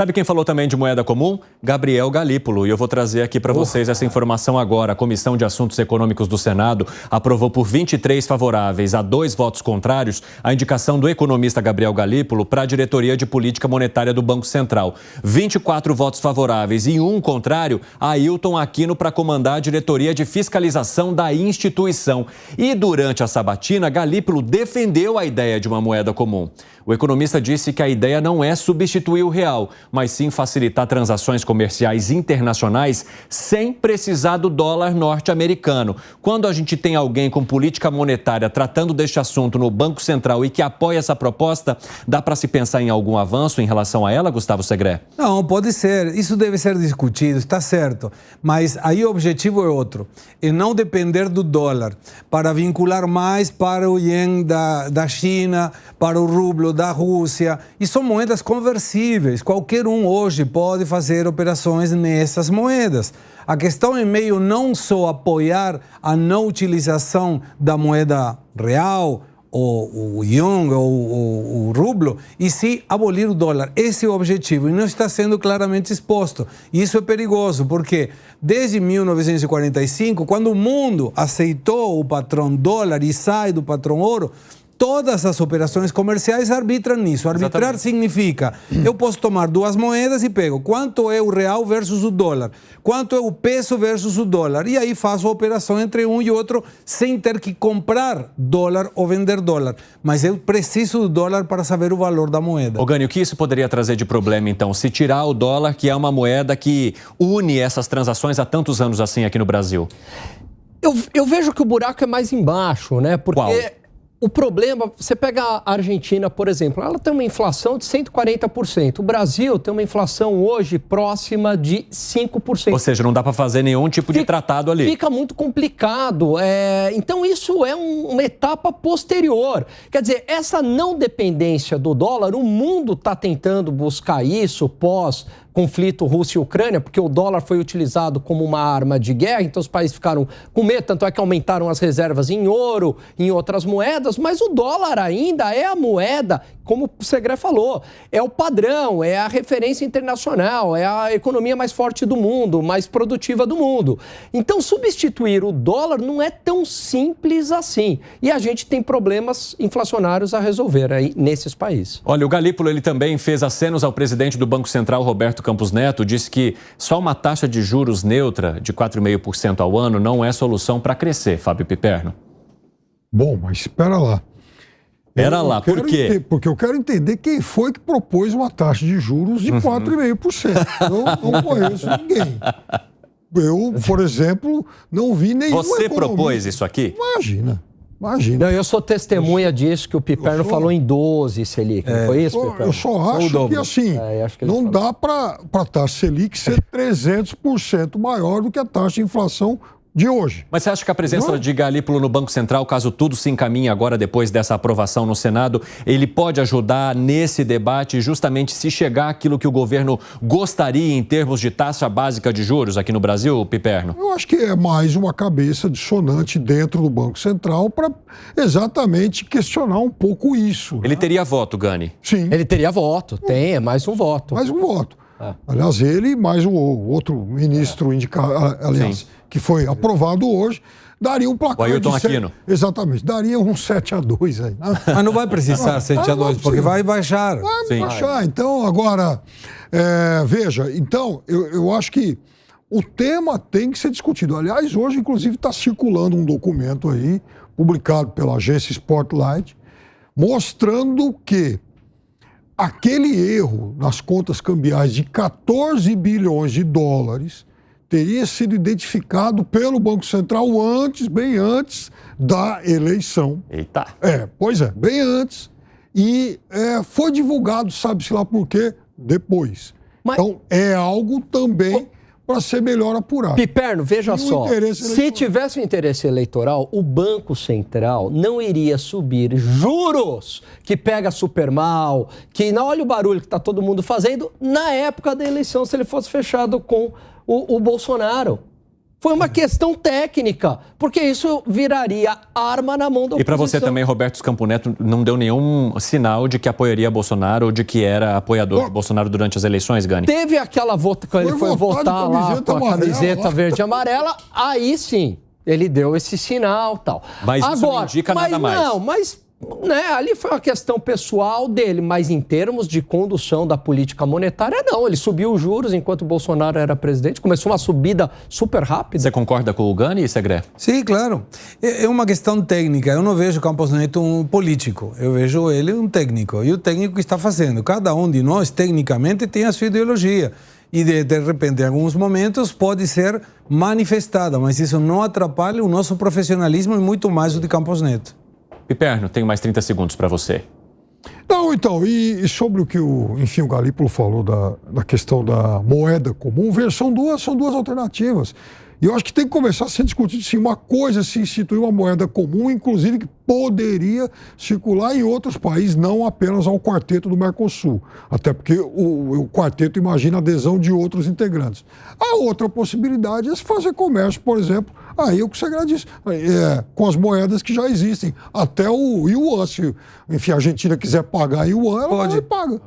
Sabe quem falou também de moeda comum? Gabriel Galípolo. E eu vou trazer aqui para vocês essa informação agora. A Comissão de Assuntos Econômicos do Senado aprovou por 23 favoráveis a 2 votos contrários a indicação do economista Gabriel Galípolo para a diretoria de política monetária do Banco Central. 24 votos favoráveis e 1 contrário a Ailton Aquino para comandar a diretoria de fiscalização da instituição. E durante a sabatina, Galípolo defendeu a ideia de uma moeda comum. O economista disse que a ideia não é substituir o real, mas sim facilitar transações comerciais internacionais sem precisar do dólar norte-americano. Quando a gente tem alguém com política monetária tratando deste assunto no Banco Central e que apoia essa proposta, dá para se pensar em algum avanço em relação a ela, Gustavo Segré? Não, pode ser. Isso deve ser discutido, está certo. Mas aí o objetivo é outro. É não depender do dólar, para vincular mais para o ien da China, para o rublo da Rússia. E são moedas conversíveis. Qualquer um hoje pode fazer operações nessas moedas. A questão é meio não só apoiar a não utilização da moeda real, o yuan, ou o rublo, e sim abolir o dólar. Esse é o objetivo e não está sendo claramente exposto. E isso é perigoso, porque desde 1945, quando o mundo aceitou o patrão dólar e sai do patrão ouro, todas as operações comerciais arbitram nisso. Arbitrar significa, eu posso tomar 2 moedas e pego quanto é o real versus o dólar, quanto é o peso versus o dólar, e aí faço a operação entre um e outro sem ter que comprar dólar ou vender dólar. Mas eu preciso do dólar para saber o valor da moeda. Ô Gani, o que isso poderia trazer de problema, então? Se tirar o dólar, que é uma moeda que une essas transações há tantos anos assim aqui no Brasil? Eu vejo que o buraco é mais embaixo, né? Porque... Qual? O problema, você pega a Argentina, por exemplo, ela tem uma inflação de 140%. O Brasil tem uma inflação hoje próxima de 5%. Ou seja, não dá para fazer nenhum tipo de tratado ali. Fica muito complicado. Então, isso é uma etapa posterior. Quer dizer, essa não dependência do dólar, o mundo está tentando buscar isso pós-conflito Rússia e Ucrânia, porque o dólar foi utilizado como uma arma de guerra, então os países ficaram com medo, tanto é que aumentaram as reservas em ouro, em outras moedas, mas o dólar ainda é a moeda, como o Segré falou, é o padrão, é a referência internacional, é a economia mais forte do mundo, mais produtiva do mundo. Então, substituir o dólar não é tão simples assim. E a gente tem problemas inflacionários a resolver aí nesses países. Olha, o Galípolo, ele também fez acenos ao presidente do Banco Central, Roberto Campos Neto, disse que só uma taxa de juros neutra de 4,5% ao ano não é solução para crescer, Fábio Piperno. Bom, mas espera lá. Por quê? Porque eu quero entender quem foi que propôs uma taxa de juros de 4,5%. Eu não conheço ninguém. Eu, por exemplo, não vi nenhum Você economista. Propôs isso aqui? Imagina. Não, eu sou testemunha disso, que o Piperno falou em 12 Selic. Não foi isso, Piperno? Eu só acho que, assim, não dá para a taxa Selic ser 300% maior do que a taxa de inflação de hoje. Mas você acha que a presença de Galípolo no Banco Central, caso tudo se encaminhe agora depois dessa aprovação no Senado, ele pode ajudar nesse debate justamente se chegar àquilo que o governo gostaria em termos de taxa básica de juros aqui no Brasil, Piperno? Eu acho que é mais uma cabeça dissonante dentro do Banco Central para exatamente questionar um pouco isso. Ele teria voto, Gani? Sim. Ele teria voto, é mais um voto. Mais um voto. Aliás, ele mais o outro ministro indicado, aliás, que foi aprovado hoje, daria um placar o Ailton Aquino. Exatamente, daria um 7-2 aí. Mas não vai precisar 7-2, porque vai baixar. Vai baixar. Então, agora, veja, então, eu acho que o tema tem que ser discutido. Aliás, hoje, inclusive, está circulando um documento aí, publicado pela agência Spotlight, mostrando que aquele erro nas contas cambiais de 14 bilhões de dólares teria sido identificado pelo Banco Central bem antes da eleição. Eita! Pois é, bem antes. E foi divulgado, sabe-se lá por quê, depois. Então, é algo também para ser melhor apurado. Piperno, veja só, se tivesse um interesse eleitoral, o Banco Central não iria subir juros que pega super mal, que não olha o barulho que está todo mundo fazendo na época da eleição, se ele fosse fechado com o Bolsonaro. Foi uma questão técnica, porque isso viraria arma na mão da oposição. E para você também, Roberto Scampo Neto não deu nenhum sinal de que apoiaria Bolsonaro ou de que era apoiador de Bolsonaro durante as eleições, Gani? Teve aquela quando ele foi votar lá com a camiseta verde e amarela, aí sim, ele deu esse sinal e tal. Mas isso não indica nada mais. Não, mas ali foi uma questão pessoal dele, mas em termos de condução da política monetária, não. Ele subiu os juros enquanto o Bolsonaro era presidente, começou uma subida super rápida. Você concorda com o Gani, Segré? Sim, claro. É uma questão técnica. Eu não vejo Campos Neto um político, eu vejo ele um técnico. E o técnico que está fazendo. Cada um de nós, tecnicamente, tem a sua ideologia. E, de repente, em alguns momentos, pode ser manifestada, mas isso não atrapalha o nosso profissionalismo e muito mais o de Campos Neto. Piperno, tenho mais 30 segundos para você. Não, então, e sobre o que o Galípolo falou da questão da moeda comum, são duas alternativas. E eu acho que tem que começar a ser discutido, sim, uma coisa, se instituir uma moeda comum, inclusive que poderia circular em outros países, não apenas ao quarteto do Mercosul. Até porque o quarteto imagina a adesão de outros integrantes. A outra possibilidade é se fazer comércio, por exemplo, aí o que você disse, com as moedas que já existem. Até o yuan, se a Argentina quiser pagar yuan, ela paga.